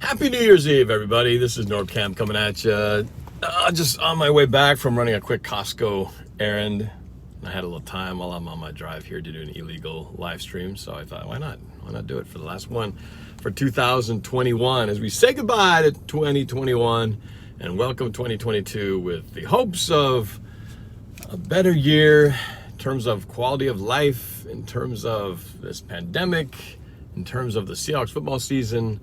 Happy New Year's Eve, everybody. This is NorbCam coming at you. Just on my way back from running a quick Costco errand. I had a little time while I'm on my drive here to do an illegal live stream, so I thought, why not? Why not do it for the last one for 2021 as we say goodbye to 2021 and welcome 2022 with the hopes of a better year in terms of quality of life, in terms of this pandemic, in terms of the Seahawks football season,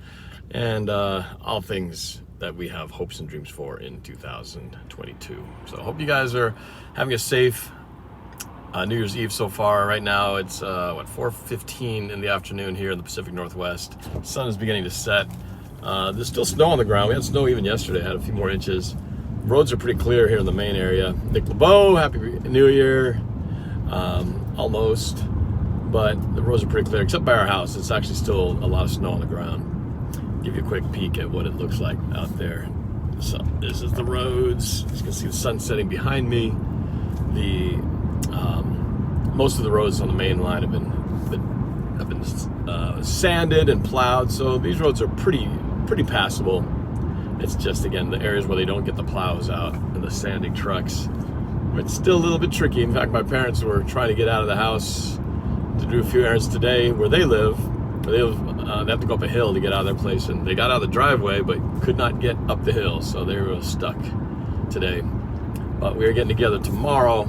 and all things that we have hopes and dreams for in 2022. So I hope you guys are having a safe New Year's Eve so far. Right now it's 4:15 in the afternoon here in the Pacific Northwest. Sun is beginning to set. There's still snow on the ground. We had snow even yesterday. Had a few more inches. Roads are pretty clear here in the main area. Nick LeBeau, Happy New Year. Almost, but the roads are pretty clear except by our house. It's actually still a lot of snow on the ground. Give you a quick peek at what it looks like out there. So this is the roads. As you can see the sun setting behind me. The most of the roads on the main line have been sanded and plowed, so these roads are pretty passable. It's just, again, the areas where they don't get the plows out and the sanding trucks. It's still a little bit tricky. In fact, my parents were trying to get out of the house to do a few errands today where they live. They have to go up a hill to get out of their place, and they got out of the driveway but could not get up the hill, so they were stuck today. But we are getting together tomorrow,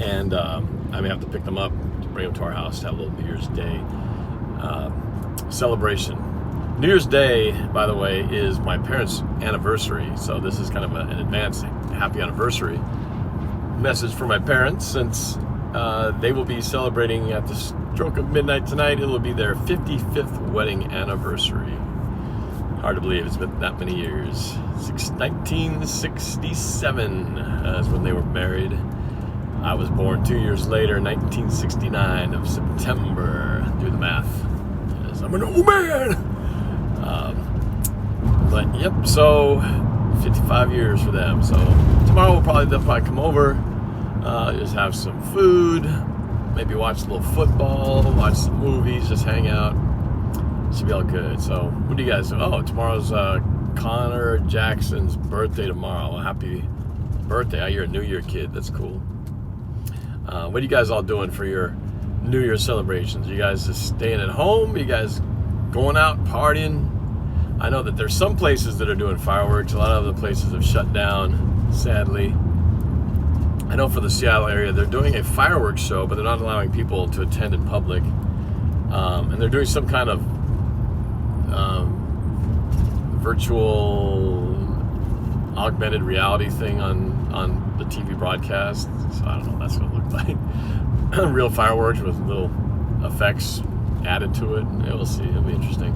and I may have to pick them up to bring them to our house to have a little New Year's Day celebration. New Year's Day, by the way, is my parents' anniversary, so this is kind of an advance happy anniversary message for my parents, since they will be celebrating at the stroke of midnight tonight. It will be their 55th wedding anniversary. Hard to believe it's been that many years. 1967 is when they were married. I was born 2 years later, 1969 of September. Do the math. Yes, I'm an old man. But yep, so 55 years for them. So tomorrow they'll probably come over, just have some food, maybe watch a little football, watch some movies, just hang out. Should be all good. So what do you guys do? Oh, tomorrow's Connor Jackson's birthday tomorrow. Well, happy birthday. Oh, you're a New Year kid. That's cool. What are you guys all doing for your New Year celebrations? You guys just staying at home? You guys going out partying? I know that there's some places that are doing fireworks. A lot of other places have shut down, sadly. I know for the Seattle area, they're doing a fireworks show, but they're not allowing people to attend in public. And they're doing some kind of virtual augmented reality thing on the TV broadcast. So I don't know what that's going to look like. Real fireworks with little effects added to it. Yeah, we'll see. It'll be interesting.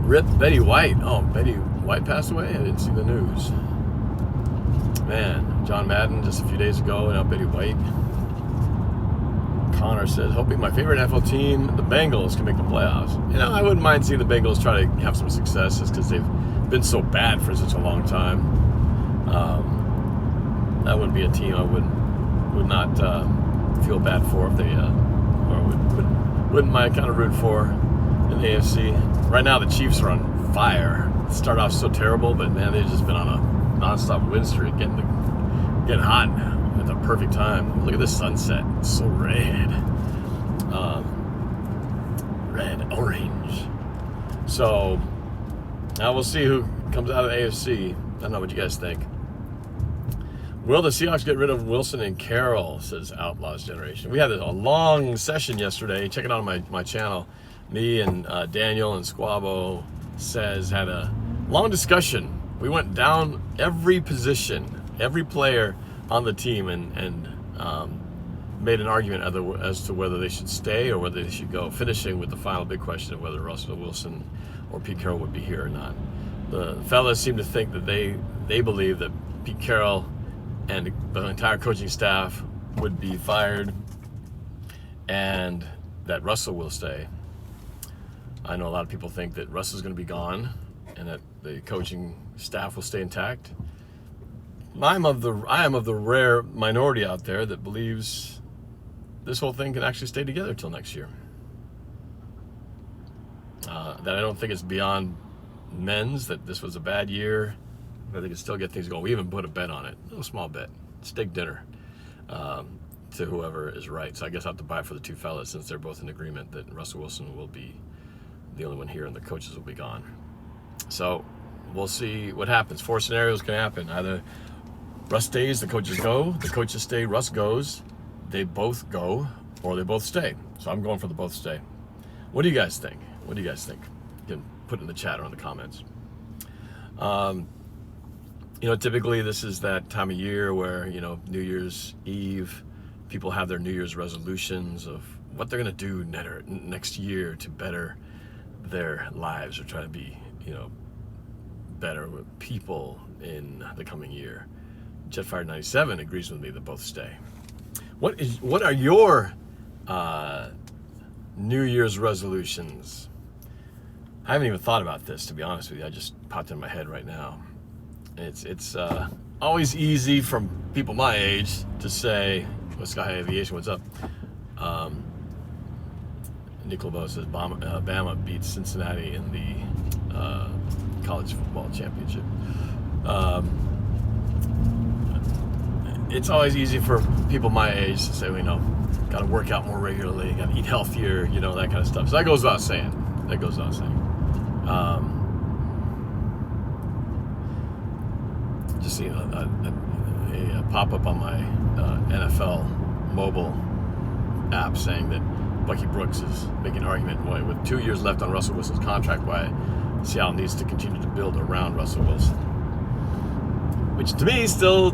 Rip Betty White. Oh, Betty White passed away? I didn't see the news. Man, John Madden just a few days ago, and now Betty White. Connor says, hoping my favorite NFL team, the Bengals, can make the playoffs. You know, I wouldn't mind seeing the Bengals try to have some success just because they've been so bad for such a long time. That wouldn't be a team I would not feel bad for if they, or wouldn't mind kind of root for in the AFC. Right now, the Chiefs are on fire. Start off so terrible, but man, they've just been on a non-stop win streak, getting hot at the perfect time. Look at this sunset. It's so red. Red, orange. So now we'll see who comes out of the AFC. I don't know what you guys think. Will the Seahawks get rid of Wilson and Carroll, says Outlaws Generation. We had a long session yesterday. Check it out on my channel. Me and Daniel and Squabo says had a long discussion. We went down every position, every player on the team, and made an argument as to whether they should stay or whether they should go, finishing with the final big question of whether Russell Wilson or Pete Carroll would be here or not. The fellas seem to think that they believe that Pete Carroll and the entire coaching staff would be fired and that Russell will stay. I know a lot of people think that Russell's going to be gone and that the coaching staff will stay intact. I am of the rare minority out there that believes this whole thing can actually stay together till next year. that I don't think it's beyond men's, that this was a bad year, but they can still get things going. We even put a bet on it, a little small bet, steak dinner, to whoever is right. So I guess I'll have to buy it for the two fellas, since they're both in agreement that Russell Wilson will be the only one here and the coaches will be gone. So we'll see what happens. 4 scenarios can happen. Either Russ stays, the coaches go, the coaches stay, Russ goes, they both go, or they both stay. So I'm going for the both stay. What do you guys think? What do you guys think? You can put it in the chat or in the comments. You know, typically this is that time of year where, you know, New Year's Eve, people have their New Year's resolutions of what they're going to do next year to better their lives, or try to be, you know, better with people in the coming year. Jetfire 97 agrees with me that both stay. What are your New Year's resolutions? I haven't even thought about this, to be honest with you. I just popped in my head right now. It's always easy from people my age to say, well, Sky High Aviation, what's up? Nick LeBeau says Bama beats Cincinnati in the college football championship. It's always easy for people my age to say, well, you know, got to work out more regularly, got to eat healthier, you know, that kind of stuff. So that goes without saying. That goes without saying. Just seeing a pop-up on my NFL mobile app saying that Bucky Brooks is making an argument with 2 years left on Russell Wilson's contract why Seattle needs to continue to build around Russell Wilson. Which to me still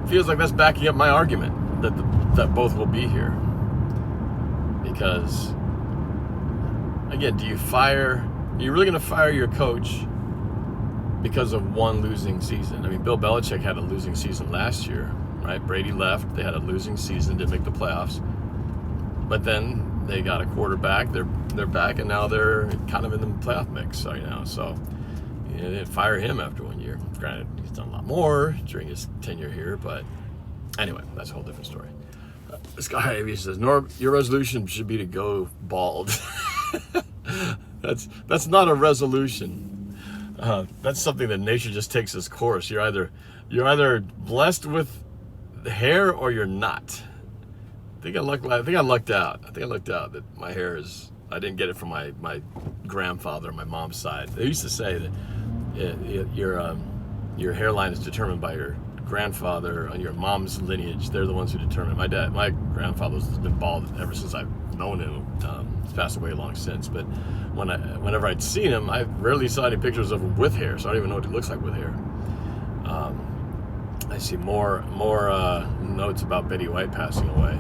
feels like that's backing up my argument that both will be here. Because, again, are you really going to fire your coach because of one losing season? I mean, Bill Belichick had a losing season last year, right? Brady left, they had a losing season, didn't make the playoffs. But then they got a quarterback, they're back, and now they're kind of in the playoff mix right now. So you didn't fire him after 1 year. Granted, he's done a lot more during his tenure here, but anyway, that's a whole different story. This guy says, Norb, your resolution should be to go bald. That's not a resolution. That's something that nature just takes its course. You're either blessed with the hair or you're not. I think I lucked out. I lucked out that my hair is. I didn't get it from my grandfather on my mom's side. They used to say that your hairline is determined by your grandfather on your mom's lineage. They're the ones who determine. My grandfather's been bald ever since I've known him. He's passed away long since. But whenever I'd seen him, I rarely saw any pictures of him with hair, so I don't even know what he looks like with hair. I see more notes about Betty White passing away.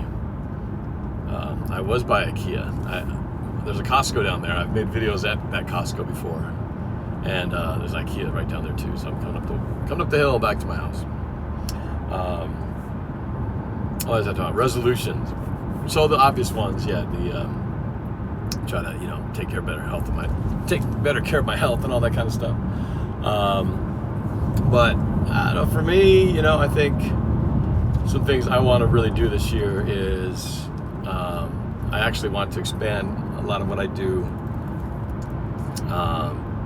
I was by IKEA. There's a Costco down there. I've made videos at that Costco before, and there's IKEA right down there too. So I'm coming up the hill back to my house. What is that talking about? Resolutions. So the obvious ones, yeah. Try to take better care of my health and all that kind of stuff. But I don't know. For me, I think some things I want to really do this year is I actually want to expand a lot of what I do,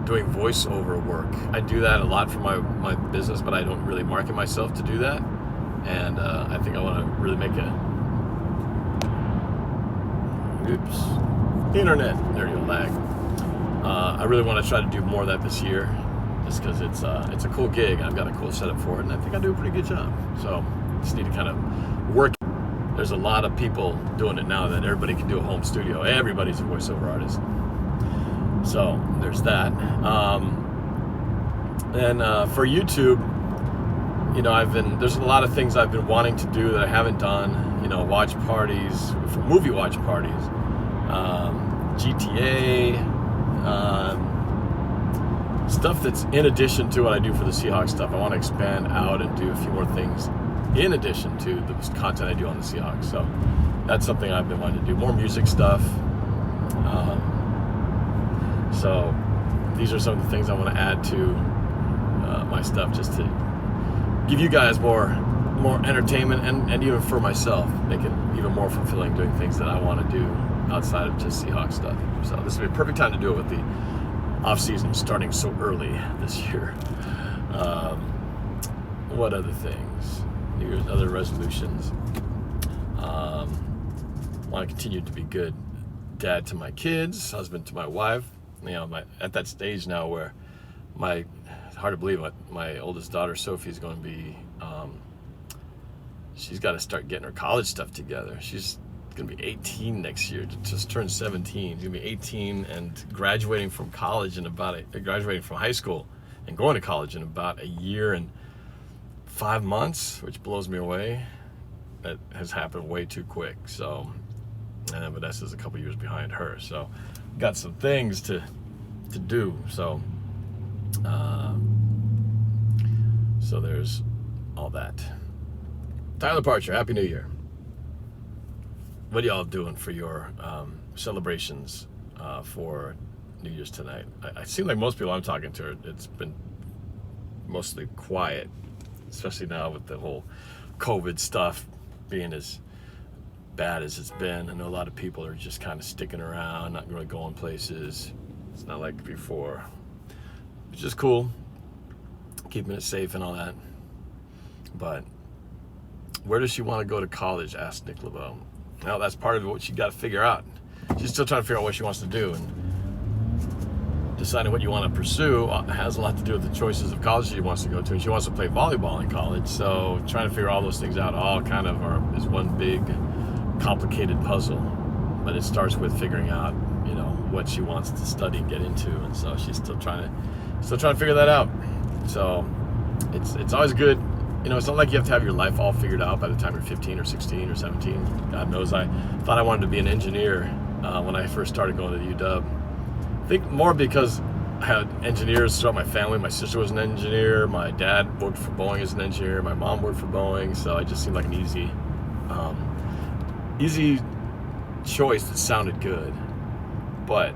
doing voiceover work. I do that a lot for my business, but I don't really market myself to do that. And I think I want to really make internet. There you go, lag. I really want to try to do more of that this year, just because it's a cool gig and I've got a cool setup for it, and I think I do a pretty good job. So just need to kind of work. There's a lot of people doing it now that everybody can do a home studio. Everybody's a voiceover artist. So there's that. And for YouTube, there's a lot of things I've been wanting to do that I haven't done. Watch parties, movie watch parties, GTA, stuff that's in addition to what I do for the Seahawks stuff. I want to expand out and do a few more things in addition to the content I do on the Seahawks. So that's something I've been wanting to do. More music stuff. So these are some of the things I want to add to my stuff, just to give you guys more entertainment and even for myself, make it even more fulfilling doing things that I want to do outside of just Seahawks stuff. So this would be a perfect time to do it with the off season starting so early this year. What other things? New Year's, other resolutions. Want to continue to be good dad to my kids, husband to my wife. You know, at that stage now where it's hard to believe, my oldest daughter Sophie is going to be, she's got to start getting her college stuff together. She's going to be 18 next year, just turned 17. She's going to be 18 and graduating from college graduating from high school and going to college in about a year and 5 months, which blows me away. That has happened way too quick. So, and Vanessa's a couple years behind her. So, got some things to do. So, so there's all that. Tyler Parcher, Happy New Year. What are y'all doing for your celebrations for New Year's tonight? I seem like most people I'm talking to, it's been mostly quiet, especially now with the whole COVID stuff being as bad as it's been. I know a lot of people are just kind of sticking around, not really going places. It's not like before. It's just cool, keeping it safe and all that. But where does she want to go to college? Asked Nick LeBeau. Well, that's part of what she got to figure out. She's still trying to figure out what she wants to do, and deciding what you want to pursue has a lot to do with the choices of college she wants to go to. And she wants to play volleyball in college, so trying to figure all those things out all kind of is one big complicated puzzle. But it starts with figuring out, you know, what she wants to study and get into, and so she's still trying to figure that out. So it's always good. You know, it's not like you have to have your life all figured out by the time you're 15 or 16 or 17. God knows, I thought I wanted to be an engineer when I first started going to the UW. I think more because I had engineers throughout my family. My sister was an engineer. My dad worked for Boeing as an engineer. My mom worked for Boeing. So it just seemed like an easy choice that sounded good. But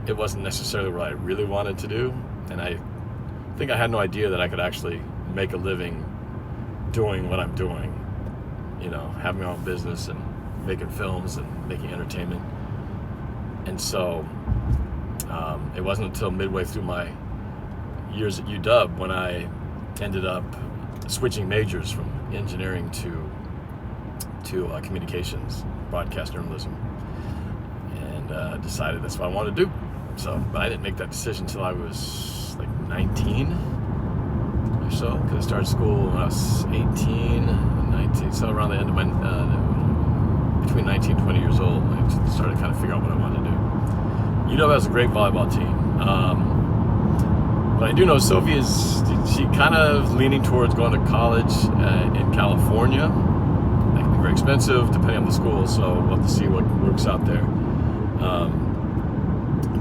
it wasn't necessarily what I really wanted to do. And I think I had no idea that I could actually make a living doing what I'm doing, you know, having my own business and making films and making entertainment. And so it wasn't until midway through my years at UW when I ended up switching majors from engineering to communications, broadcast journalism, and decided that's what I wanted to do. So, but I didn't make that decision until I was like 19. So, because I started school when I was 18 and 19, so around the end of my, between 19 and 20 years old, I started kind of figuring out what I wanted to do. UW has a great volleyball team. But I do know Sophie she kind of leaning towards going to college in California. That can be very expensive depending on the school, so we'll have to see what works out there.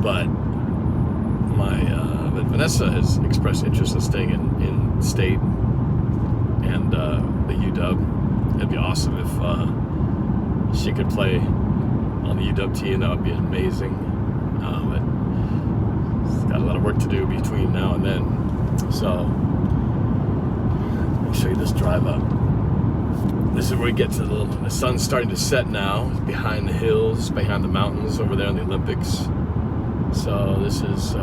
But Vanessa has expressed interest in staying in state and the UW. It'd be awesome if she could play on the UW team. That would be amazing. But it's got a lot of work to do between now and then. So let me show you this drive up. This is where we get to the sun's starting to set now. It's behind the hills, behind the mountains over there in the Olympics. So this is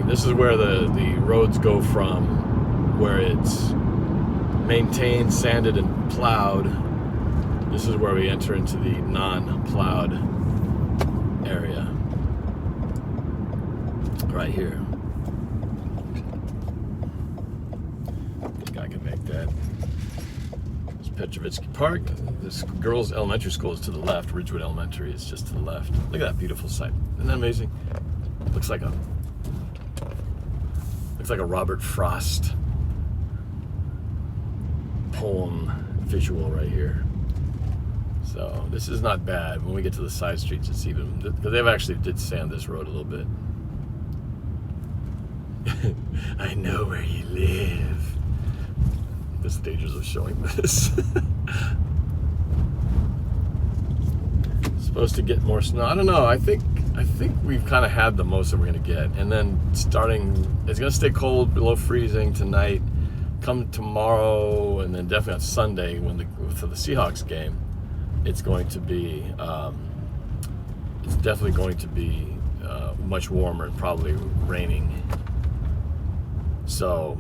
this is where the roads go from where it's maintained, sanded, and plowed. This is where we enter into the non-plowed area. Right here. This guy can make that. This is Petrovitsky Park. This girls' elementary school is to the left. Ridgewood Elementary is just to the left. Look at that beautiful site. Isn't that amazing? Looks like a Robert Frost poem visual right here. So this is not bad. When we get to the side streets, it's even, because they've actually did sand this road a little bit. I know where you live. There's dangers of showing this. Supposed to get more snow. I don't know. I think we've kind of had the most that we're going to get. And then it's going to stay cold, below freezing tonight. Come tomorrow, and then definitely on Sunday for the Seahawks game. it's going to be, it's definitely going to be much warmer and probably raining. So,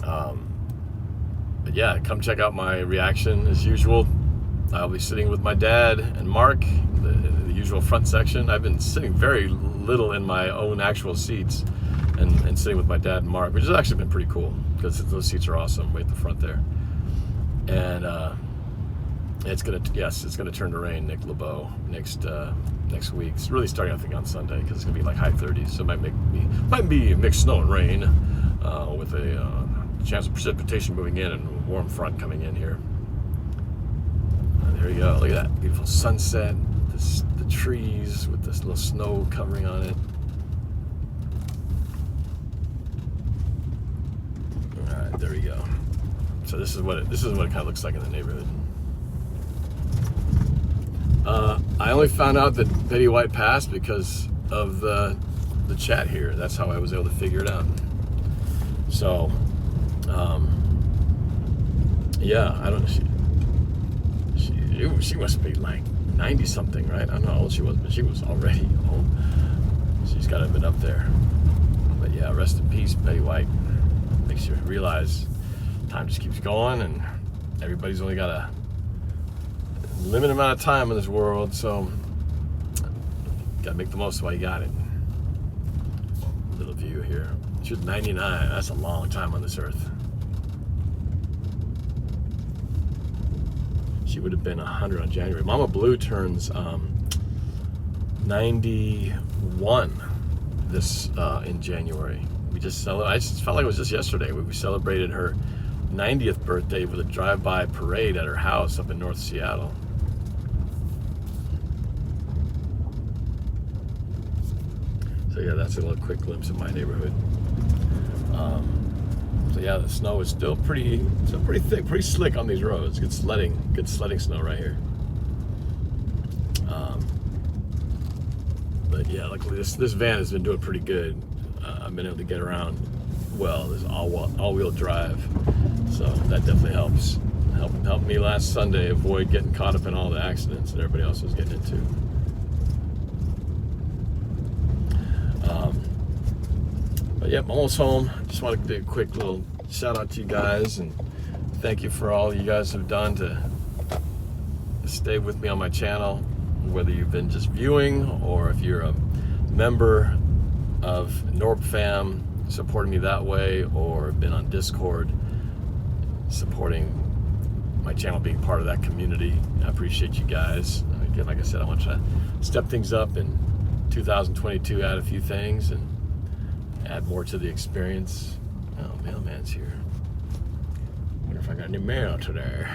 but yeah, come check out my reaction as usual. I'll be sitting with my dad and Mark, the usual front section. I've been sitting very little in my own actual seats and sitting with my dad and Mark, which has actually been pretty cool because those seats are awesome, right at the front there. And it's gonna turn to rain, Nick LeBeau, next week. It's really starting, I think, on Sunday because it's gonna be like high 30s, so it might be mixed snow and rain with a chance of precipitation moving in and a warm front coming in here. There you go. Look at that beautiful sunset. The trees with this little snow covering on it. All right, there we go. So this is what it kind of looks like in the neighborhood. I only found out that Betty White passed because of the chat here. That's how I was able to figure it out. So, yeah, I don't. She must be like 90 something, right? I don't know how old she was, but she was already old. She's got to have been up there. But yeah, rest in peace, Betty White. Makes you realize time just keeps going, and everybody's only got a limited amount of time in this world, so gotta make the most of while you got it. Little view here. She was 99. That's a long time on this earth. She would have been 100 on January. Mama Blue turns 91 this in January. We just celebrated. I just felt like it was just yesterday. We celebrated her 90th birthday with a drive-by parade at her house up in North Seattle. So yeah, that's a little quick glimpse of my neighborhood. So yeah, the snow is still pretty thick, pretty slick on these roads. Good sledding snow right here. But yeah, luckily this van has been doing pretty good. I've been able to get around well. There's all-wheel drive, so that definitely helps. Helped me last Sunday avoid getting caught up in all the accidents that everybody else was getting into. But yep, almost home. Just wanted to do a quick little shout out to you guys and thank you for all you guys have done to stay with me on my channel, whether you've been just viewing or if you're a member of NorbFam supporting me that way, or been on Discord supporting my channel, being part of that community. I appreciate you guys. Again, like I said, I want to step things up in 2022, add a few things and add more to the experience. Oh, mailman's here. Wonder if I got any mail today.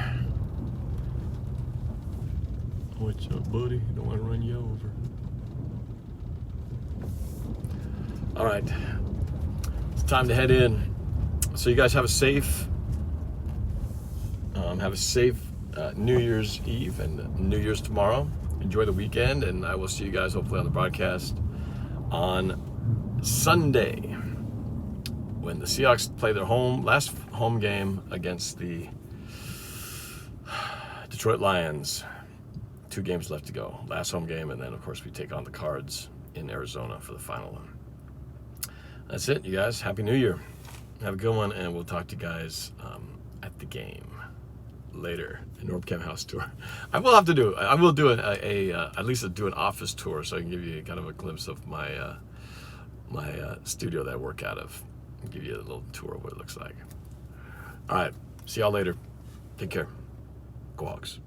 What's up, buddy? Don't want to run you over. All right, it's time to head in. So you guys have a safe New Year's Eve and New Year's tomorrow. Enjoy the weekend, and I will see you guys hopefully on the broadcast on Sunday when the Seahawks play their last home game against the Detroit Lions. 2 games left to go. Last home game, and then of course we take on the Cards in Arizona for the final one. That's it, you guys. Happy New Year. Have a good one, and we'll talk to you guys at the game later. A NorbCam house tour. I will do at least do an office tour so I can give you kind of a glimpse of my my studio that I work out of. I'll give you a little tour of what it looks like. All right, see y'all later. Take care. Go Hawks.